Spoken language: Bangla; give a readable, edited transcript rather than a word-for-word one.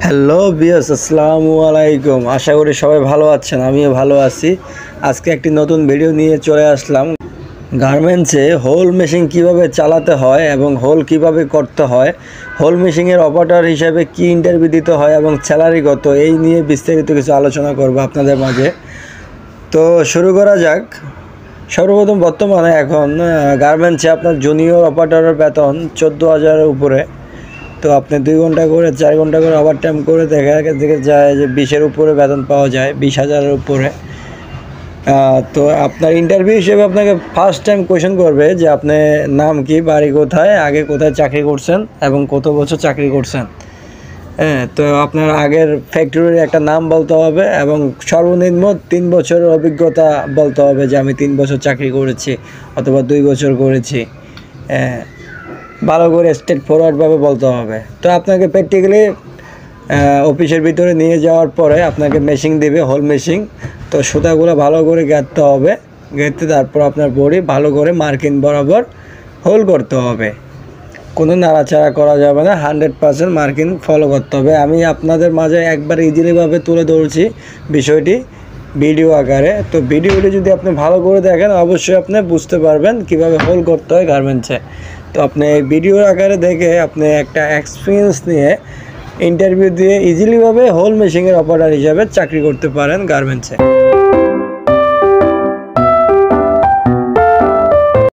হ্যালো বিয়াস, আসসালামু আলাইকুম। আশা করি সবাই ভালো আছেন, আমিও ভালো আছি। আজকে একটি নতুন ভিডিও নিয়ে চলে আসলাম। গার্মেন্টসে হোল মেশিন কিভাবে চালাতে হয় এবং হোল কিভাবে করতে হয়, হোল মেশিনের অপারেটর হিসেবে কি ইন্টারভিউ দিতে হয় এবং স্যালারি কত, এই নিয়ে বিস্তারিত কিছু আলোচনা করব আপনাদের মাঝে। তো শুরু করা যাক। সর্বপ্রথম বর্তমানে এখন গার্মেন্টসে আপনার জুনিয়র অপারেটরের বেতন 14,000-এর উপরে। তো আপনি 2 ঘন্টা করে 4 ঘন্টা করে ওভার টাইম করে দেখা যায় যে 20-এর উপরে বেতন পাওয়া যায়, 20,000-এর উপরে। তো আপনার ইন্টারভিউ হিসেবে আপনাকে ফার্স্ট টাইম কোয়েশ্চেন করবে যে আপনি নাম কি, বাড়ি কোথায়, আগে কোথায় চাকরি করছেন এবং কত বছর চাকরি করছেন। তো আপনার আগের ফ্যাক্টরির একটা নাম বলতে হবে এবং সর্বনিম্ন 3 বছরের অভিজ্ঞতা বলতে হবে যে আমি 3 বছর চাকরি করেছি অথবা 2 বছর করেছি। ভালো করে স্ট্রেট ফরওয়ার্ডভাবে বলতে হবে। তো আপনাকে প্র্যাকটিক্যালি অফিসের ভিতরে নিয়ে যাওয়ার পরে আপনাকে মেশিন দেবে, হোল মেশিন। তো সুতাগুলো ভালো করে গাঁথতে হবে, গেঁথে তারপর আপনার বডি ভালো করে মার্কিং বরাবর হোল করতে হবে। কোনো নাড়াচাড়া করা যাবে না, 100% মার্কিং ফলো করতে হবে। আমি আপনাদের মাঝে একবার ইজিলিভাবে তুলে ধরছি বিষয়টি ভিডিও আকারে। তো ভিডিওটি যদি আপনি ভালো করে দেখেন অবশ্যই আপনি বুঝতে পারবেন কিভাবে হোল করতে হয় গার্মেন্টসে। তো আপনি এই ভিডিওর আকারে দেখে আপনি একটা এক্সপিরিয়েন্স নিয়ে ইন্টারভিউ দিয়ে ইজিলিভাবে হোল মেশিনের অপারেটর হিসাবে চাকরি করতে পারেন গার্মেন্টসে।